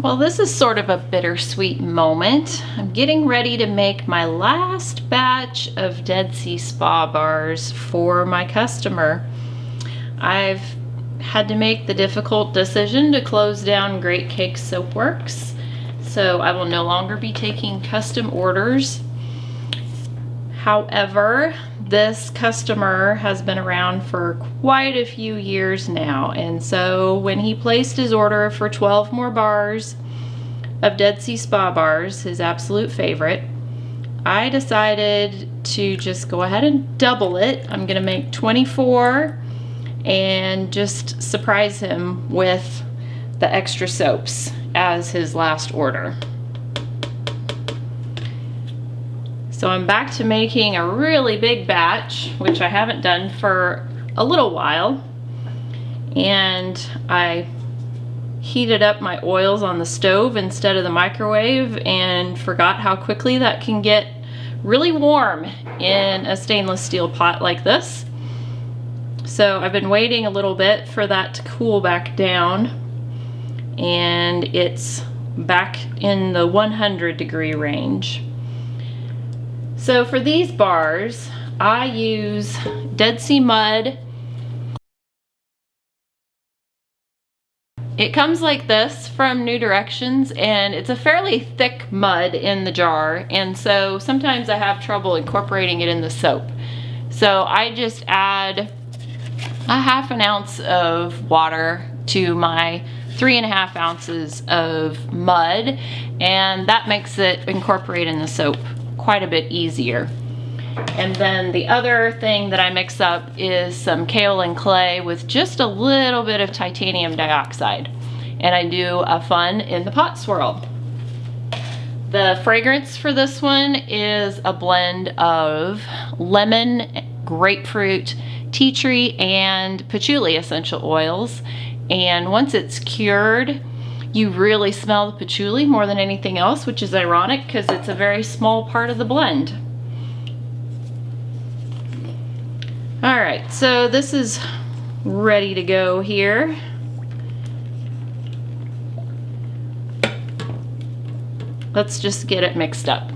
Well, this is sort of a bittersweet moment. I'm getting ready to make my last batch of Dead Sea Spa bars for my customer. I've had to make the difficult decision to close down Great Cakes Soapworks, so I will no longer be taking custom orders. However, this customer has been around for quite a few years now, and so when he placed his order for 12 more bars of Dead Sea Spa bars, his absolute favorite, I decided to just go ahead and double it. I'm gonna make 24 and just surprise him with the extra soaps as his last order. So I'm back to making a really big batch, which I haven't done for a little while. And I heated up my oils on the stove instead of the microwave and forgot how quickly that can get really warm in a stainless steel pot like this. So I've been waiting a little bit for that to cool back down, and it's back in the 100-degree range. So for these bars, I use Dead Sea mud. It comes like this from New Directions, and it's a fairly thick mud in the jar, and so sometimes I have trouble incorporating it in the soap. So I just add a ½ ounce of water to my 3½ ounces of mud, and that makes it incorporate in the soap quite a bit easier. And then the other thing that I mix up is some kaolin clay with just a little bit of titanium dioxide, and I do a fun in the pot swirl. The fragrance for this one is a blend of lemon, grapefruit, tea tree, and patchouli essential oils, and once it's cured, you really smell the patchouli more than anything else, which is ironic because it's a very small part of the blend. All right, so this is ready to go here. Let's just get it mixed up.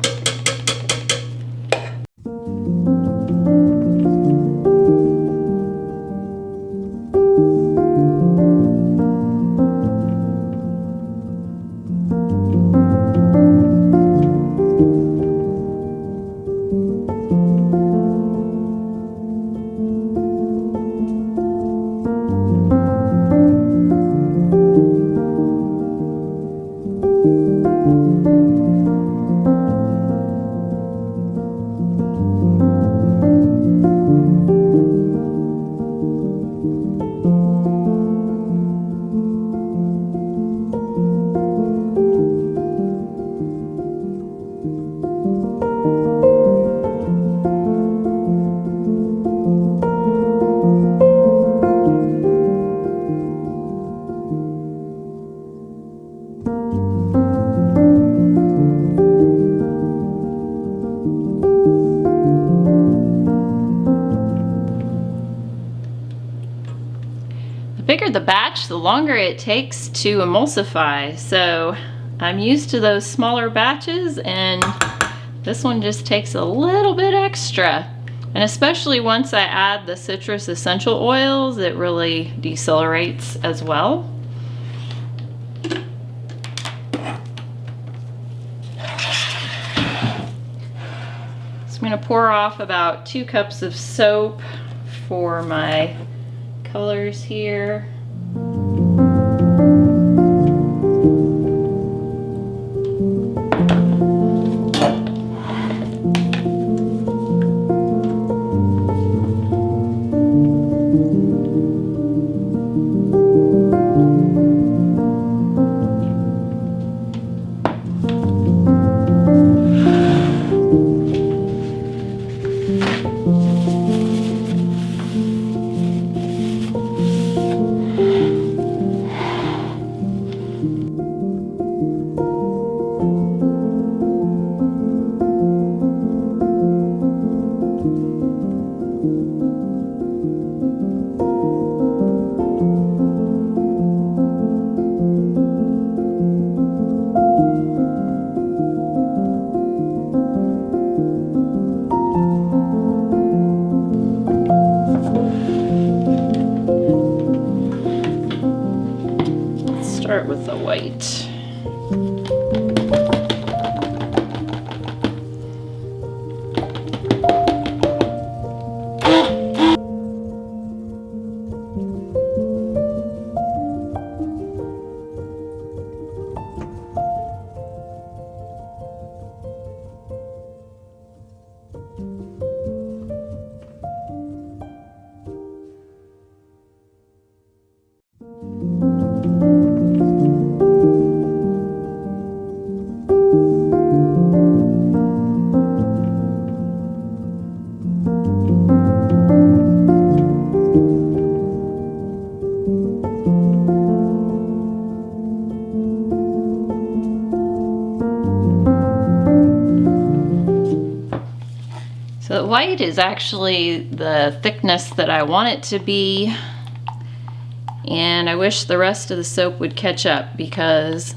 The bigger the batch, the longer it takes to emulsify. So I'm used to those smaller batches, and this one just takes a little bit extra. And especially once I add the citrus essential oils, it really decelerates as well. So I'm going to pour off about 2 cups of soap for my colors here. start with the white. So the white is actually the thickness that I want it to be, and I wish the rest of the soap would catch up, because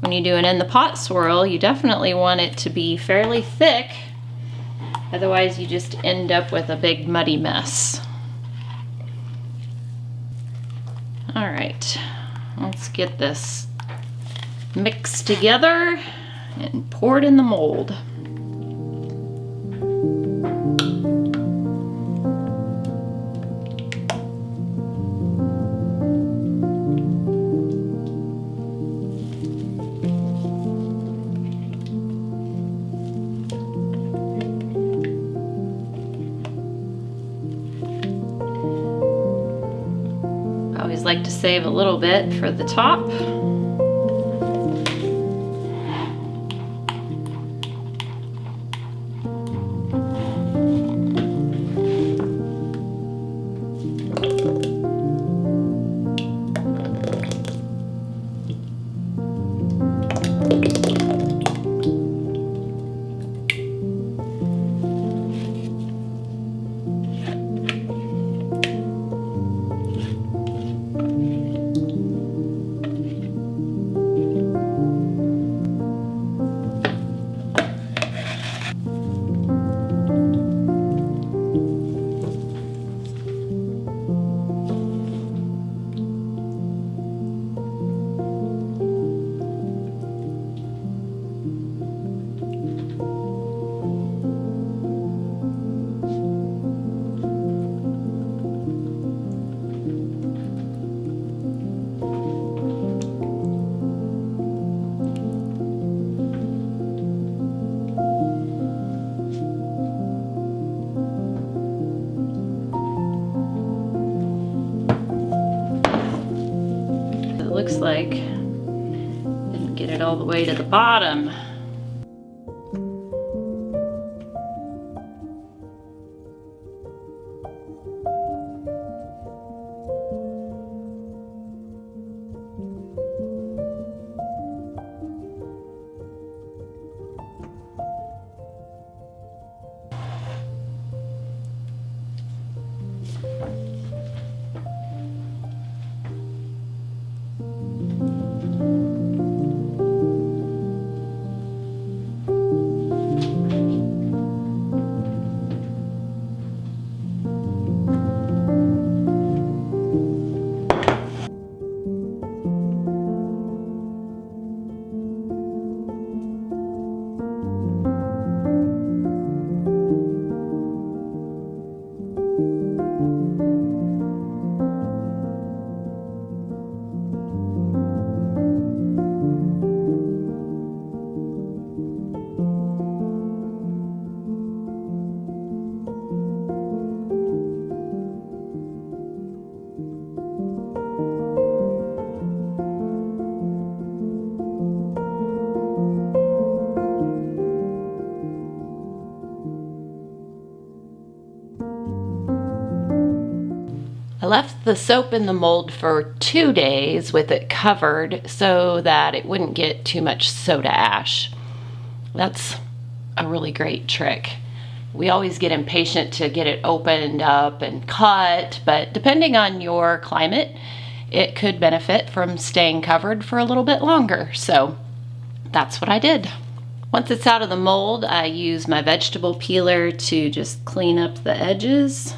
when you do an in the pot swirl, you definitely want it to be fairly thick, otherwise you just end up with a big muddy mess. All right, let's get this mixed together and poured in the mold. I always like to save a little bit for the top. Looks like didn't get it all the way to the bottom. I left the soap in the mold for 2 days with it covered so that it wouldn't get too much soda ash. That's a really great trick. We always get impatient to get it opened up and cut, but depending on your climate, it could benefit from staying covered for a little bit longer. So that's what I did. Once it's out of the mold, I use my vegetable peeler to just clean up the edges.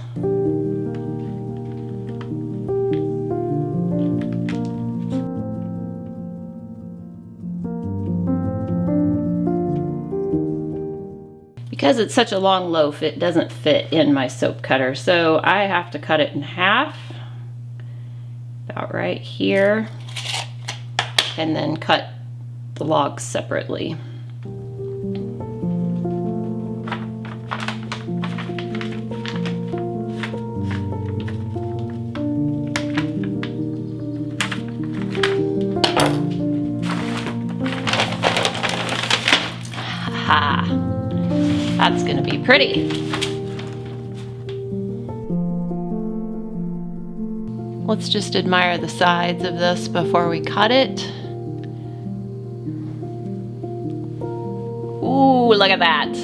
Because it's such a long loaf, it doesn't fit in my soap cutter. So I have to cut it in half, about right here, and then cut the logs separately. That's gonna be pretty. Let's just admire the sides of this before we cut it. Ooh, look at that.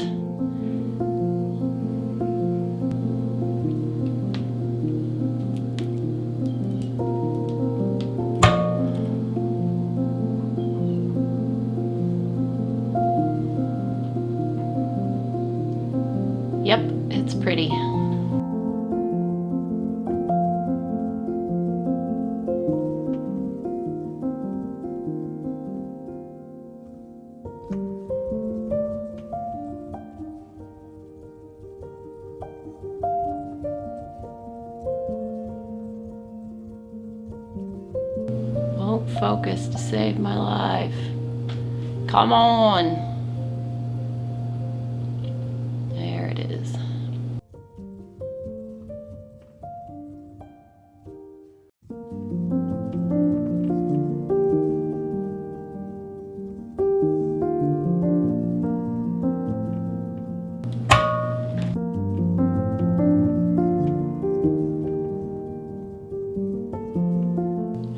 Yep, it's pretty. Won't focus to save my life. Come on.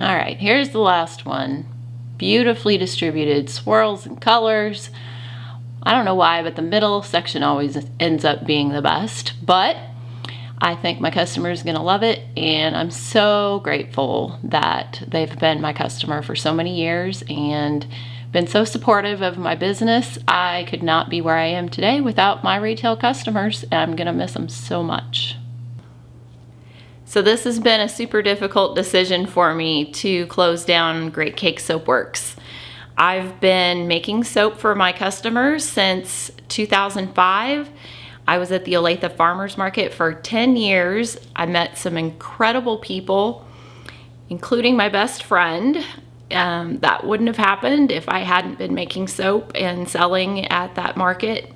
All right, here's the last one. Beautifully distributed swirls and colors. I don't know why, but the middle section always ends up being the best, but I think my customer is gonna love it, and I'm so grateful that they've been my customer for so many years and been so supportive of my business. I could not be where I am today without my retail customers, and I'm gonna miss them so much. So this has been a super difficult decision for me to close down Great Cakes Soapworks. I've been making soap for my customers since 2005. I was at the Olathe Farmers Market for 10 years. I met some incredible people, including my best friend. That wouldn't have happened if I hadn't been making soap and selling at that market.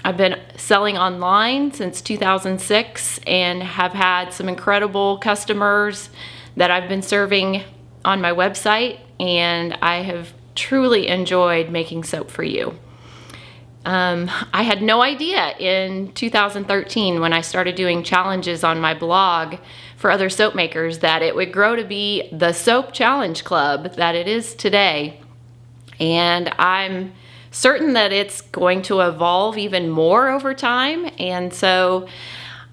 I've been selling online since 2006 and have had some incredible customers that I've been serving on my website, and I have truly enjoyed making soap for you. I had no idea in 2013 when I started doing challenges on my blog for other soap makers that it would grow to be the Soap Challenge Club that it is today. And I'm certain that it's going to evolve even more over time. And so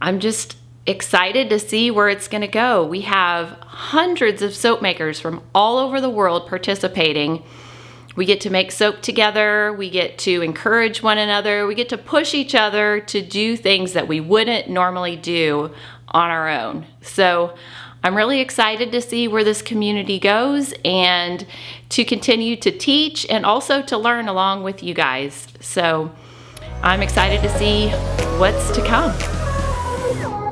I'm just excited to see where it's going to go. We have hundreds of soap makers from all over the world participating. We get to make soap together. We get to encourage one another. We get to push each other to do things that we wouldn't normally do on our own. So I'm really excited to see where this community goes and to continue to teach and also to learn along with you guys. So I'm excited to see what's to come.